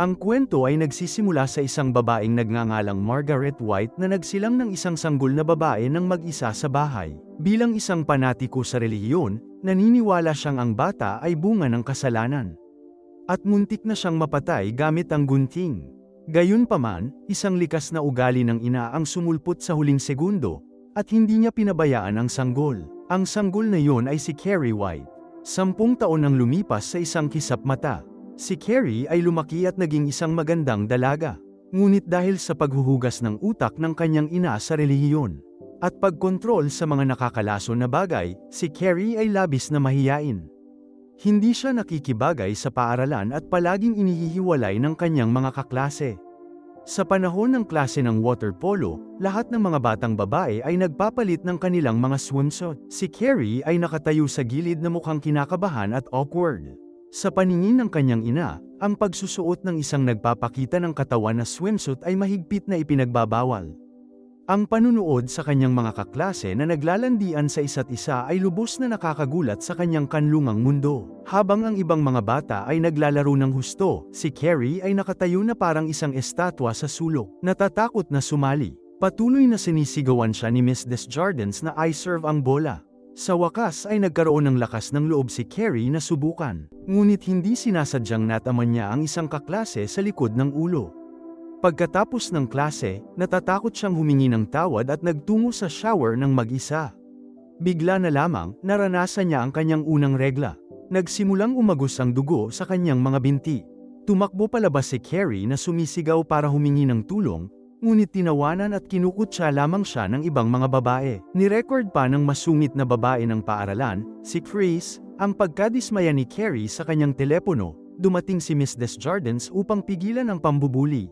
Ang kwento ay nagsisimula sa isang babaeng nagngangalang Margaret White na nagsilang ng isang sanggol na babae ng mag-isa sa bahay. Bilang isang panatiko sa relihiyon, naniniwala siyang ang bata ay bunga ng kasalanan. At muntik na siyang mapatay gamit ang gunting. Gayunpaman, isang likas na ugali ng ina ang sumulpot sa huling segundo, at hindi niya pinabayaan ang sanggol. Ang sanggol na yon ay si Carrie White. 10 taon nang lumipas sa isang kisap mata. Si Carrie ay lumaki at naging isang magandang dalaga. Ngunit dahil sa paghuhugas ng utak ng kanyang ina sa relihiyon, at pagkontrol sa mga nakakalason na bagay, si Carrie ay labis na mahiyain. Hindi siya nakikibagay sa paaralan at palaging inihihiwalay ng kanyang mga kaklase. Sa panahon ng klase ng water polo, lahat ng mga batang babae ay nagpapalit ng kanilang mga swimsuit. Si Carrie ay nakatayo sa gilid na mukhang kinakabahan at awkward. Sa paningin ng kanyang ina, ang pagsusuot ng isang nagpapakita ng katawan na swimsuit ay mahigpit na ipinagbabawal. Ang panunood sa kanyang mga kaklase na naglalandian sa isa't isa ay lubos na nakakagulat sa kanyang kanlungang mundo. Habang ang ibang mga bata ay naglalaro ng husto, si Carrie ay nakatayo na parang isang estatwa sa sulok, natatakot na sumali. Patuloy na sinisigawan siya ni Miss Desjardins na i-serve ang bola. Sa wakas ay nagkaroon ng lakas ng loob si Carrie na subukan, ngunit hindi sinasadyang nataman niya ang isang kaklase sa likod ng ulo. Pagkatapos ng klase, natatakot siyang humingi ng tawad at nagtungo sa shower ng mag-isa. Bigla na lamang, naranasan niya ang kanyang unang regla. Nagsimulang umagos ang dugo sa kanyang mga binti. Tumakbo palabas si Carrie na sumisigaw para humingi ng tulong, ngunit tinawanan at kinukutya lamang siya ng ibang mga babae. Nirecord pa ng masungit na babae ng paaralan, si Chris, ang pagkadismaya ni Carrie sa kanyang telepono. Dumating si Miss Desjardins upang pigilan ang pambubuli.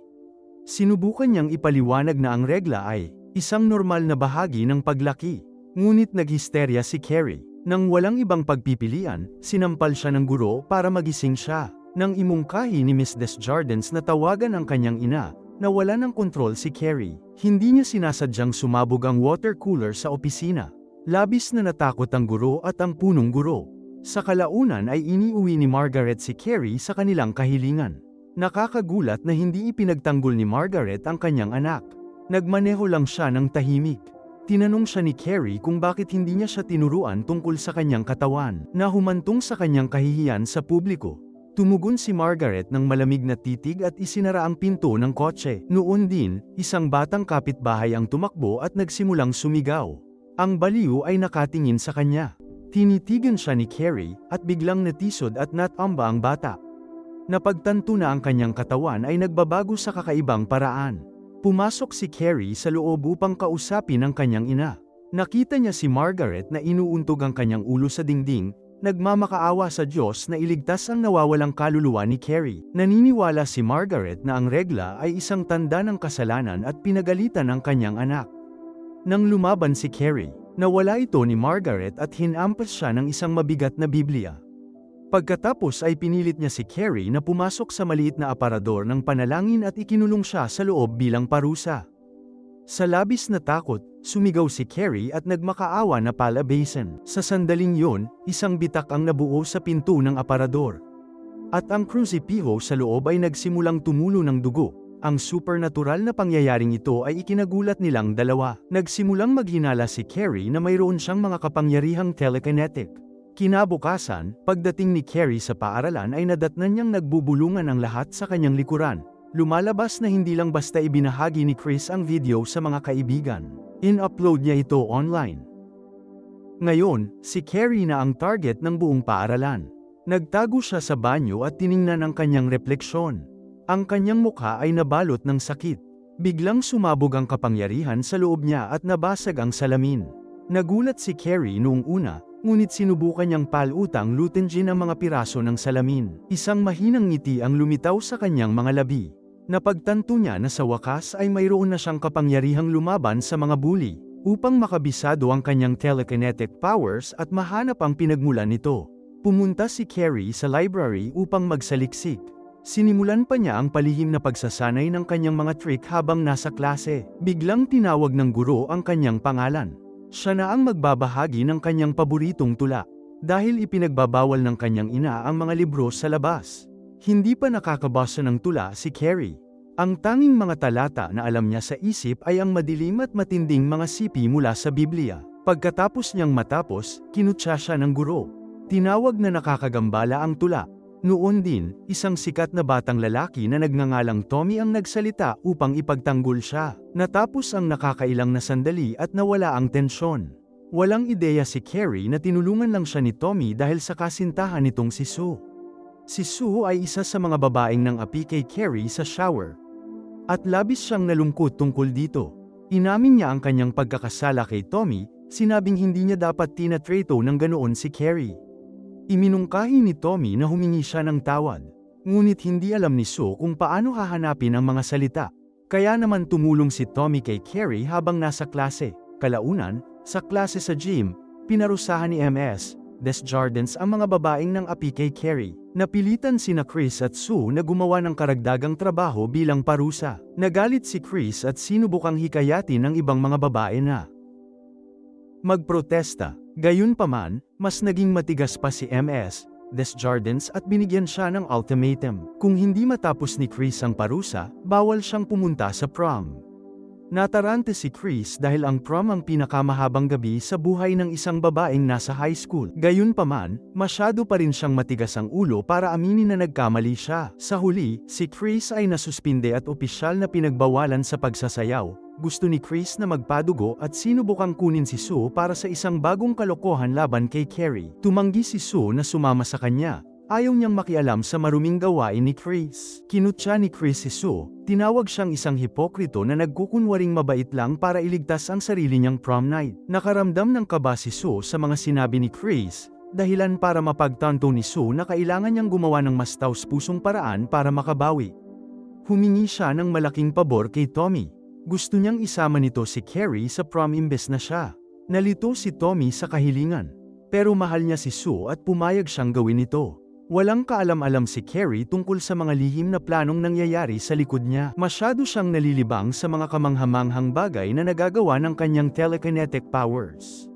Sinubukan niyang ipaliwanag na ang regla ay isang normal na bahagi ng paglaki. Ngunit naghisterya si Carrie. Nang walang ibang pagpipilian, sinampal siya ng guro para magising siya. Nang imungkahi ni Miss Desjardins na tawagan ang kanyang ina, nawala ng kontrol si Carrie. Hindi niya sinasadyang sumabog ang water cooler sa opisina. Labis na natakot ang guro at ang punong guro. Sa kalaunan ay iniuwi ni Margaret si Carrie sa kanilang kahilingan. Nakakagulat na hindi ipinagtanggol ni Margaret ang kanyang anak. Nagmaneho lang siya ng tahimik. Tinanong siya ni Carrie kung bakit hindi niya siya tinuruan tungkol sa kanyang katawan, na humantong sa kanyang kahihiyan sa publiko. Tumugon si Margaret ng malamig na titig at isinara ang pinto ng kotse. Noon din, isang batang kapitbahay ang tumakbo at nagsimulang sumigaw. Ang baliw ay nakatingin sa kanya. Tinitigan siya ni Carrie, at biglang natisod at natamba ang bata. Napagtanto na ang kanyang katawan ay nagbabago sa kakaibang paraan. Pumasok si Carrie sa loob upang kausapin ang kanyang ina. Nakita niya si Margaret na inuuntog ang kanyang ulo sa dingding. Nagmamakaawa sa Diyos na iligtas ang nawawalang kaluluwa ni Carrie. Naniniwala si Margaret na ang regla ay isang tanda ng kasalanan at pinagalitan ang kanyang anak. Nang lumaban si Carrie, nawala ito ni Margaret at hinampas siya ng isang mabigat na Biblia. Pagkatapos ay pinilit niya si Carrie na pumasok sa maliit na aparador ng panalangin at ikinulong siya sa loob bilang parusa. Sa labis na takot, sumigaw si Carrie at nagmakaawa na palabasin. Sa sandaling yon, isang bitak ang nabuo sa pinto ng aparador. At ang krusipiho sa loob ay nagsimulang tumulo ng dugo. Ang supernatural na pangyayaring ito ay ikinagulat nilang dalawa. Nagsimulang maghinala si Carrie na mayroon siyang mga kapangyarihang telekinetic. Kinabukasan, pagdating ni Carrie sa paaralan ay nadatnan niyang nagbubulungan ang lahat sa kanyang likuran. Lumalabas na hindi lang basta ibinahagi ni Chris ang video sa mga kaibigan. In-upload niya ito online. Ngayon, si Carrie na ang target ng buong paaralan. Nagtago siya sa banyo at tiningnan ang kanyang refleksyon. Ang kanyang mukha ay nabalot ng sakit. Biglang sumabog ang kapangyarihan sa loob niya at nabasag ang salamin. Nagulat si Carrie noong una, ngunit sinubukan niyang palutang lutingin ang mga piraso ng salamin. Isang mahinang ngiti ang lumitaw sa kanyang mga labi. Napagtanto niya na sa wakas ay mayroon na siyang kapangyarihang lumaban sa mga bully, upang makabisado ang kanyang telekinetic powers at mahanap ang pinagmulan nito. Pumunta si Carrie sa library upang magsaliksik. Sinimulan pa niya ang palihim na pagsasanay ng kanyang mga trick habang nasa klase. Biglang tinawag ng guro ang kanyang pangalan. Siya na ang magbabahagi ng kanyang paboritong tula. Dahil ipinagbabawal ng kanyang ina ang mga libro sa labas. Hindi pa nakakabasa ng tula si Carrie. Ang tanging mga talata na alam niya sa isip ay ang madilim at matinding mga sipi mula sa Biblia. Pagkatapos niyang matapos, kinutya siya ng guro. Tinawag na nakakagambala ang tula. Noon din, isang sikat na batang lalaki na nagngangalang Tommy ang nagsalita upang ipagtanggol siya. Natapos ang nakakailang na sandali at nawala ang tensyon. Walang ideya si Carrie na tinulungan lang siya ni Tommy dahil sa kasintahan nitong si Sue. Si Sue ay isa sa mga babaeng nang api kay Carrie sa shower. At labis siyang nalungkot tungkol dito. Inamin niya ang kanyang pagkakasala kay Tommy, sinabing hindi niya dapat tinatreto ng ganoon si Carrie. Iminungkahi ni Tommy na humingi siya ng tawad. Ngunit hindi alam ni Sue kung paano hahanapin ang mga salita. Kaya naman tumulong si Tommy kay Carrie habang nasa klase. Kalaunan, sa klase sa gym, pinarusahan ni Ms. Desjardins ang mga babaeng nang api kay Carrie. Napilitan sina Chris at Sue na gumawa ng karagdagang trabaho bilang parusa. Nagalit si Chris at sinubukang hikayatin ng ibang mga babae na magprotesta. Gayunpaman, mas naging matigas pa si Ms. Desjardins at binigyan siya ng ultimatum. Kung hindi matapos ni Chris ang parusa, bawal siyang pumunta sa prom. Natarante si Chris dahil ang prom ang pinakamahabang gabi sa buhay ng isang babaeng nasa high school. Gayunpaman, masyado pa rin siyang matigas ang ulo para aminin na nagkamali siya. Sa huli, si Chris ay nasuspinde at opisyal na pinagbawalan sa pagsasayaw. Gusto ni Chris na magpadugo at sinubukang kunin si Sue para sa isang bagong kalokohan laban kay Carrie. Tumanggi si Sue na sumama sa kanya. Ayaw niyang makialam sa maruming gawain ni Chris. Kinutya ni Chris si Sue, tinawag siyang isang hipokrito na nagkukunwaring mabait lang para iligtas ang sarili niyang prom night. Nakaramdam ng kaba si Sue sa mga sinabi ni Chris, dahilan para mapagtanto ni Sue na kailangan niyang gumawa ng mas taus-pusong paraan para makabawi. Humingi siya ng malaking pabor kay Tommy. Gusto niyang isama nito si Carrie sa prom imbes na siya. Nalito si Tommy sa kahilingan. Pero mahal niya si Sue at pumayag siyang gawin ito. Walang kaalam-alam si Carrie tungkol sa mga lihim na planong nangyayari sa likod niya. Masyado siyang nalilibang sa mga kamanghamanghang bagay na nagagawa ng kanyang telekinetic powers.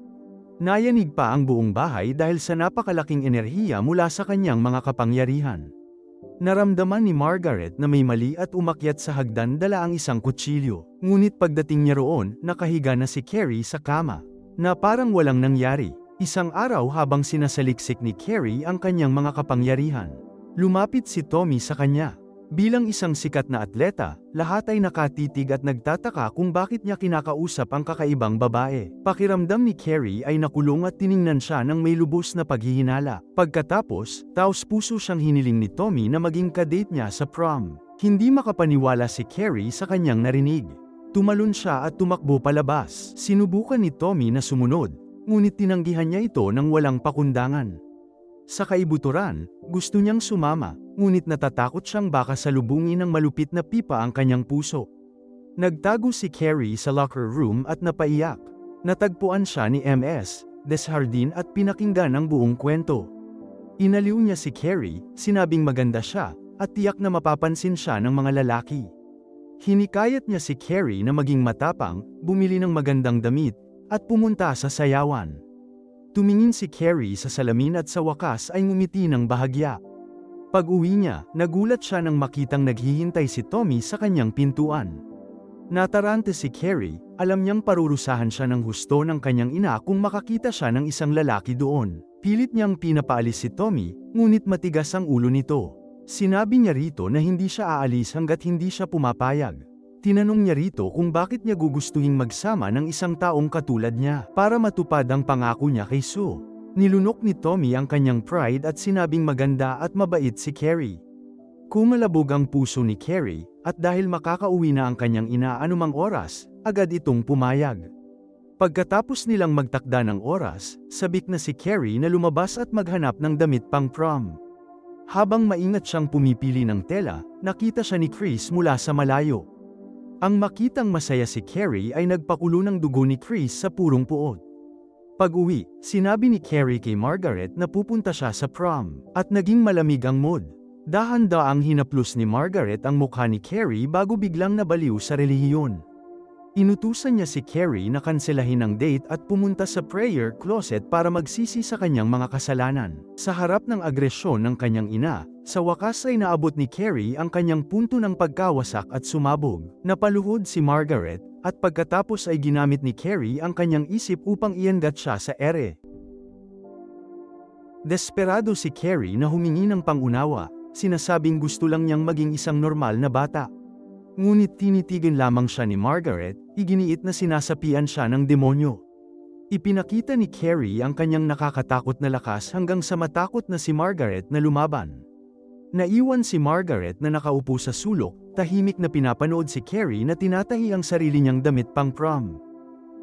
Nayanig pa ang buong bahay dahil sa napakalaking enerhiya mula sa kanyang mga kapangyarihan. Naramdaman ni Margaret na may mali at umakyat sa hagdan dala ang isang kutsilyo. Ngunit pagdating niya roon, nakahiga na si Carrie sa kama, na parang walang nangyari. Isang araw habang sinasaliksik ni Carrie ang kanyang mga kapangyarihan, lumapit si Tommy sa kanya. Bilang isang sikat na atleta, lahat ay nakatitig at nagtataka kung bakit niya kinakausap ang kakaibang babae. Pakiramdam ni Carrie ay nakulong at tiningnan siya ng may lubos na paghihinala. Pagkatapos, taos-puso siyang hiniling ni Tommy na maging kadate niya sa prom. Hindi makapaniwala si Carrie sa kanyang narinig. Tumalon siya at tumakbo palabas. Sinubukan ni Tommy na sumunod, ngunit tinanggihan niya ito ng walang pakundangan. Sa kaibuturan, gusto niyang sumama, ngunit natatakot siyang baka salubungin ng malupit na pipa ang kanyang puso. Nagtago si Carrie sa locker room at napaiyak. Natagpuan siya ni Ms. Desjardins at pinakinggan ang buong kwento. Inaliw niya si Carrie, sinabing maganda siya, at tiyak na mapapansin siya ng mga lalaki. Hinikayat niya si Carrie na maging matapang, bumili ng magandang damit, at pumunta sa sayawan. Tumingin si Carrie sa salamin at sa wakas ay ngumiti ng bahagya. Pag-uwi niya, nagulat siya nang makitang naghihintay si Tommy sa kanyang pintuan. Natarante si Carrie, alam niyang parurusahan siya ng husto ng kanyang ina kung makakita siya ng isang lalaki doon. Pilit niyang pinapaalis si Tommy, ngunit matigas ang ulo nito. Sinabi niya rito na hindi siya aalis hanggat hindi siya pumapayag. Tinanong niya rito kung bakit niya gugustuhing magsama ng isang taong katulad niya para matupad ang pangako niya kay Sue. Nilunok ni Tommy ang kanyang pride at sinabing maganda at mabait si Carrie. Kumalabog ang puso ni Carrie, at dahil makakauwi na ang kanyang ina anumang oras, agad itong pumayag. Pagkatapos nilang magtakda ng oras, sabik na si Carrie na lumabas at maghanap ng damit pang prom. Habang maingat siyang pumipili ng tela, nakita siya ni Chris mula sa malayo. Ang makitang masaya si Carrie ay nagpakulo ng dugo ni Chris sa purong puot. Pag-uwi, sinabi ni Carrie kay Margaret na pupunta siya sa prom, at naging malamig ang mood. Dahan-daang hinaplos ni Margaret ang mukha ni Carrie bago biglang nabaliw sa relihiyon. Inutusan niya si Carrie na kanselahin ang date at pumunta sa prayer closet para magsisi sa kanyang mga kasalanan. Sa harap ng agresyon ng kanyang ina, sa wakas ay naabot ni Carrie ang kanyang punto ng pagkawasak at sumabog. Napaluhod si Margaret, at pagkatapos ay ginamit ni Carrie ang kanyang isip upang iangat siya sa ere. Desperado si Carrie na humingi ng pangunawa, sinasabing gusto lang niyang maging isang normal na bata. Ngunit tinitigan lamang siya ni Margaret, iginiit na sinasapian siya ng demonyo. Ipinakita ni Carrie ang kanyang nakakatakot na lakas hanggang sa matakot na si Margaret na lumaban. Naiwan si Margaret na nakaupo sa sulok, tahimik na pinapanood si Carrie na tinatahi ang sarili niyang damit pang prom.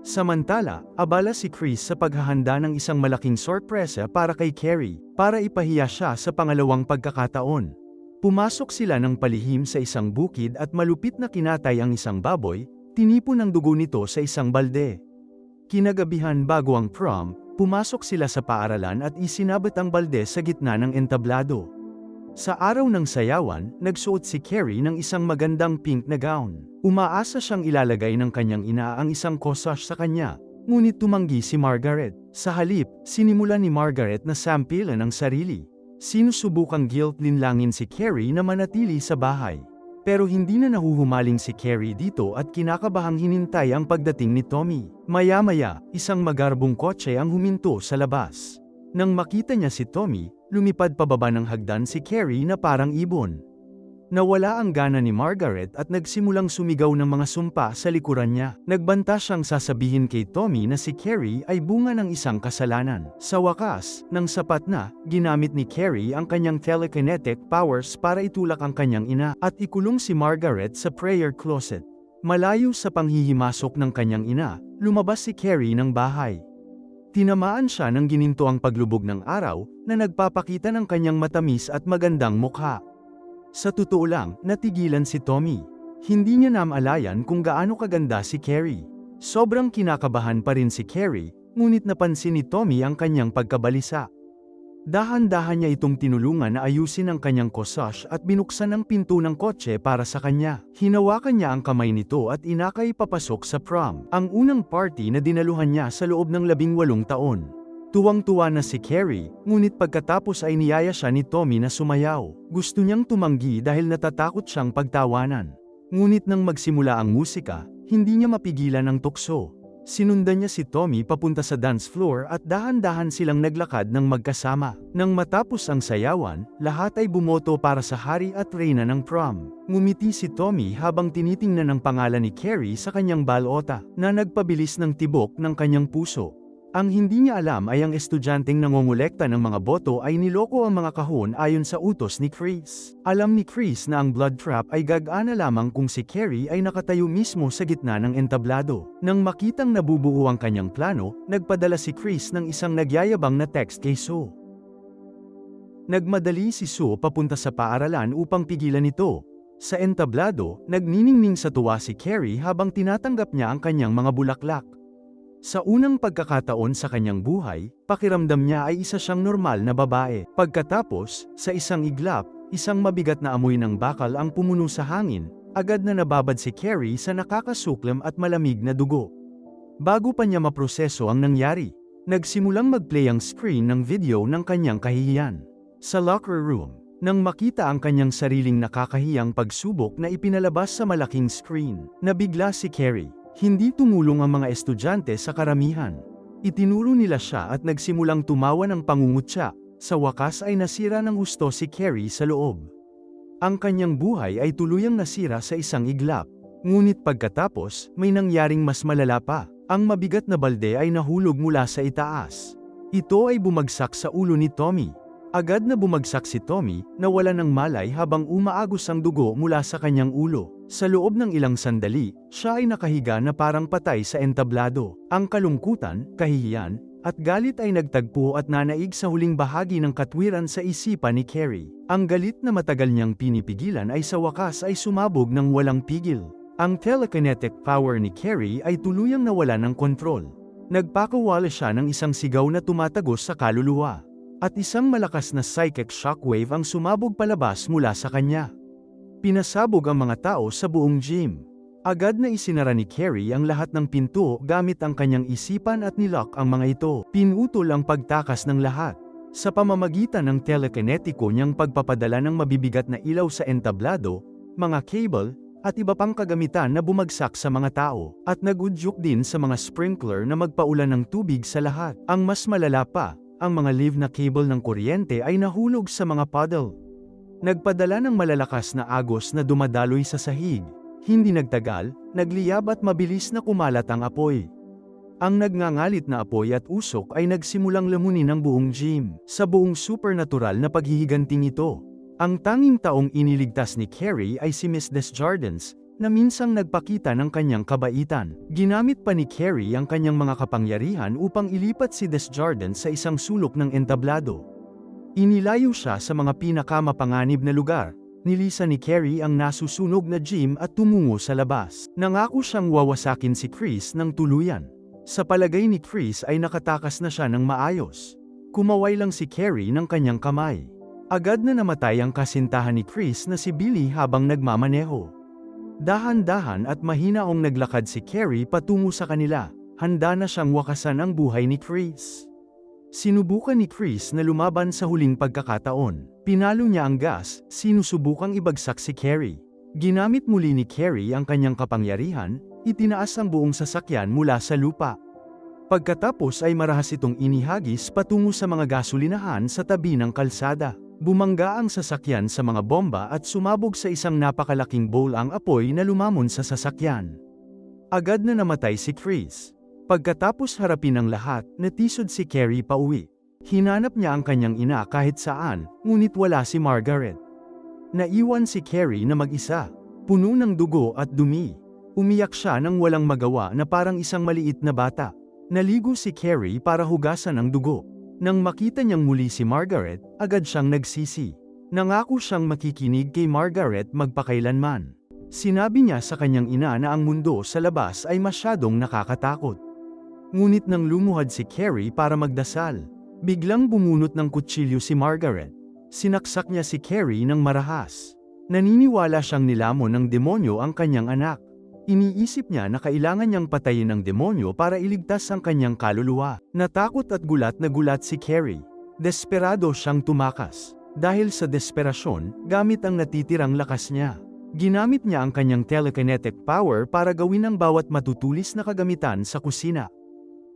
Samantala, abala si Chris sa paghahanda ng isang malaking sorpresa para kay Carrie, para ipahiya siya sa pangalawang pagkakataon. Pumasok sila ng palihim sa isang bukid at malupit na kinatay ang isang baboy, tinipon ang dugo nito sa isang balde. Kinagabihan bago ang prom, pumasok sila sa paaralan at isinabit ang balde sa gitna ng entablado. Sa araw ng sayawan, nagsuot si Carrie ng isang magandang pink na gown. Umaasa siyang ilalagay ng kanyang ina ang isang corsage sa kanya, ngunit tumanggi si Margaret. Sa halip, sinimulan ni Margaret na sampilan ang sarili. Sinusubukang guilt-linlangin si Carrie na manatili sa bahay. Pero hindi na nahuhumaling si Carrie dito at kinakabahang hinintay ang pagdating ni Tommy. Maya-maya, isang magarbong kotse ang huminto sa labas. Nang makita niya si Tommy, lumipad pababa ng hagdan si Carrie na parang ibon. Nawala ang gana ni Margaret at nagsimulang sumigaw ng mga sumpa sa likuran niya. Nagbanta siyang sasabihin kay Tommy na si Carrie ay bunga ng isang kasalanan. Sa wakas, nang sapat na, ginamit ni Carrie ang kanyang telekinetic powers para itulak ang kanyang ina at ikulong si Margaret sa prayer closet. Malayo sa panghihimasok ng kanyang ina, lumabas si Carrie ng bahay. Tinamaan siya ng ginintoang paglubog ng araw na nagpapakita ng kanyang matamis at magandang mukha. Sa totoo lang, natigilan si Tommy. Hindi niya namalayan kung gaano kaganda si Carrie. Sobrang kinakabahan pa rin si Carrie, ngunit napansin ni Tommy ang kanyang pagkabalisa. Dahan-dahan niya itong tinulungan na ayusin ang kanyang corsage at binuksan ang pinto ng kotse para sa kanya. Hinawakan niya ang kamay nito at inakay papasok sa prom, ang unang party na dinaluhan niya sa loob ng 18 taon. Tuwang-tuwa na si Carrie, ngunit pagkatapos ay niyaya siya ni Tommy na sumayaw. Gusto niyang tumanggi dahil natatakot siyang pagtawanan. Ngunit nang magsimula ang musika, hindi niya mapigilan ang tukso. Sinundan niya si Tommy papunta sa dance floor at dahan-dahan silang naglakad ng magkasama. Nang matapos ang sayawan, lahat ay bumoto para sa hari at reyna ng prom. Ngumiti si Tommy habang tinitingnan ang pangalan ni Carrie sa kanyang balota, na nagpabilis ng tibok ng kanyang puso. Ang hindi niya alam ay ang estudyanteng nangongolekta ng mga boto ay niloko ang mga kahon ayon sa utos ni Chris. Alam ni Chris na ang blood trap ay gagana lamang kung si Carrie ay nakatayo mismo sa gitna ng entablado. Nang makitang nabubuo ang kanyang plano, nagpadala si Chris ng isang nagyayabang na text kay Sue. Nagmadali si Sue papunta sa paaralan upang pigilan ito. Sa entablado, nagniningning sa tuwa si Carrie habang tinatanggap niya ang kanyang mga bulaklak. Sa unang pagkakataon sa kanyang buhay, pakiramdam niya ay isa siyang normal na babae. Pagkatapos, sa isang iglap, isang mabigat na amoy ng bakal ang pumuno sa hangin, agad na nababad si Carrie sa nakakasuklam at malamig na dugo. Bago pa niya maproseso ang nangyari, nagsimulang mag-play ang screen ng video ng kanyang kahihiyan. Sa locker room, nang makita ang kanyang sariling nakakahiyang pagsubok na ipinalabas sa malaking screen, nabigla si Carrie. Hindi tumulong ang mga estudyante sa karamihan. Itinuro nila siya at nagsimulang tumawa ng pangungutya. Sa wakas ay nasira ng husto si Carrie sa loob. Ang kanyang buhay ay tuluyang nasira sa isang iglap. Ngunit pagkatapos, may nangyaring mas malala pa. Ang mabigat na balde ay nahulog mula sa itaas. Ito ay bumagsak sa ulo ni Tommy. Agad na bumagsak si Tommy, nawala ng malay habang umaagos ang dugo mula sa kanyang ulo. Sa loob ng ilang sandali, siya ay nakahiga na parang patay sa entablado. Ang kalungkutan, kahihiyan, at galit ay nagtagpo at nanaig sa huling bahagi ng katwiran sa isipan ni Carrie. Ang galit na matagal niyang pinipigilan ay sa wakas ay sumabog ng walang pigil. Ang telekinetic power ni Carrie ay tuluyang nawala ng kontrol. Nagpakawala siya ng isang sigaw na tumatagos sa kaluluwa. At isang malakas na psychic shockwave ang sumabog palabas mula sa kanya. Pinasabog ang mga tao sa buong gym. Agad na isinara ni Carrie ang lahat ng pinto gamit ang kanyang isipan at nilock ang mga ito. Pinutol ang pagtakas ng lahat. Sa pamamagitan ng telekinetiko niyang pagpapadala ng mabibigat na ilaw sa entablado, mga cable, at iba pang kagamitan na bumagsak sa mga tao, at nagudyok din sa mga sprinkler na magpaulan ng tubig sa lahat. Ang mas malala pa, ang mga live na cable ng kuryente ay nahulog sa mga puddle. Nagpadala ng malalakas na agos na dumadaloy sa sahig. Hindi nagtagal, nagliyab at mabilis na kumalat ang apoy. Ang nagngangalit na apoy at usok ay nagsimulang lamunin ang buong gym. Sa buong supernatural na paghihiganting ito, ang tanging taong iniligtas ni Carrie ay si Miss Desjardins, na minsang nagpakita ng kanyang kabaitan. Ginamit pa ni Carrie ang kanyang mga kapangyarihan upang ilipat si Desjardins sa isang sulok ng entablado. Inilayo siya sa mga pinakamapanganib na lugar. Nilisan ni Carrie ang nasusunog na gym at tumungo sa labas. Nangako siyang wawasakin si Chris ng tuluyan. Sa palagay ni Chris ay nakatakas na siya ng maayos. Kumaway lang si Carrie ng kanyang kamay. Agad na namatay ang kasintahan ni Chris na si Billy habang nagmamaneho. Dahan-dahan at mahinaong naglakad si Carrie patungo sa kanila, handa na siyang wakasan ang buhay ni Chris. Sinubukan ni Chris na lumaban sa huling pagkakataon. Pinalo niya ang gas, sinusubukang ibagsak si Carrie. Ginamit muli ni Carrie ang kanyang kapangyarihan, itinaas ang buong sasakyan mula sa lupa. Pagkatapos ay marahas itong inihagis patungo sa mga gasolinahan sa tabi ng kalsada. Bumangga ang sasakyan sa mga bomba at sumabog sa isang napakalaking bowl ang apoy na lumamon sa sasakyan. Agad na namatay si Chris. Pagkatapos harapin ang lahat, natisod si Carrie pauwi. Hinanap niya ang kanyang ina kahit saan, ngunit wala si Margaret. Naiwan si Carrie na mag-isa, puno ng dugo at dumi. Umiyak siya nang walang magawa na parang isang maliit na bata. Naligo si Carrie para hugasan ang dugo. Nang makita niyang muli si Margaret, agad siyang nagsisi. Nangako siyang makikinig kay Margaret magpakailanman. Sinabi niya sa kanyang ina na ang mundo sa labas ay masyadong nakakatakot. Ngunit nang lumuhad si Carrie para magdasal, biglang bumunot ng kutsilyo si Margaret. Sinaksak niya si Carrie ng marahas. Naniniwala siyang nilamon ng demonyo ang kanyang anak. Iniisip niya na kailangan niyang patayin ang demonyo para iligtas ang kanyang kaluluwa. Natakot at gulat na gulat si Carrie. Desperado siyang tumakas. Dahil sa desperasyon, gamit ang natitirang lakas niya. Ginamit niya ang kanyang telekinetic power para gawin ang bawat matutulis na kagamitan sa kusina.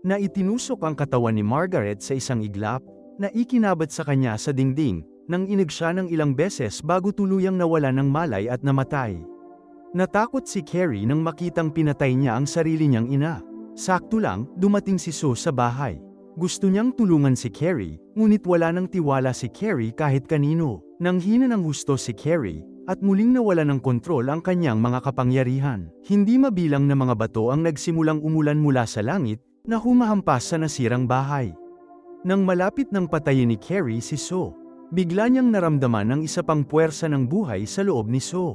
Na itinusok ang katawan ni Margaret sa isang iglap, na ikinabat sa kanya sa dingding, nang inig siya ng ilang beses bago tuluyang nawala ng malay at namatay. Natakot si Carrie nang makitang pinatay niya ang sarili niyang ina. Sakto lang, dumating si Sue sa bahay. Gusto niyang tulungan si Carrie, ngunit wala nang tiwala si Carrie kahit kanino. Nang hina ng husto si Carrie, at muling nawala ng kontrol ang kanyang mga kapangyarihan. Hindi mabilang na mga bato ang nagsimulang umulan mula sa langit, na humahampas sa nasirang bahay. Nang malapit ng patayin ni Carrie si Sue, bigla niyang naramdaman ang isa pang puwersa ng buhay sa loob ni Sue.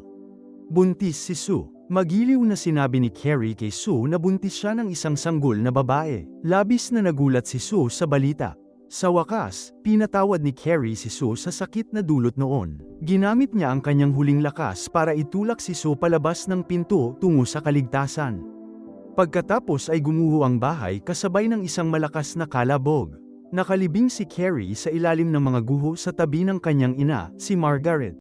Buntis si Sue. Magiliw na sinabi ni Carrie kay Sue na buntis siya ng isang sanggol na babae. Labis na nagulat si Sue sa balita. Sa wakas, pinatawad ni Carrie si Sue sa sakit na dulot noon. Ginamit niya ang kanyang huling lakas para itulak si Sue palabas ng pinto tungo sa kaligtasan. Pagkatapos ay gumuho ang bahay kasabay ng isang malakas na kalabog. Nakalibing si Carrie sa ilalim ng mga guho sa tabi ng kanyang ina, si Margaret.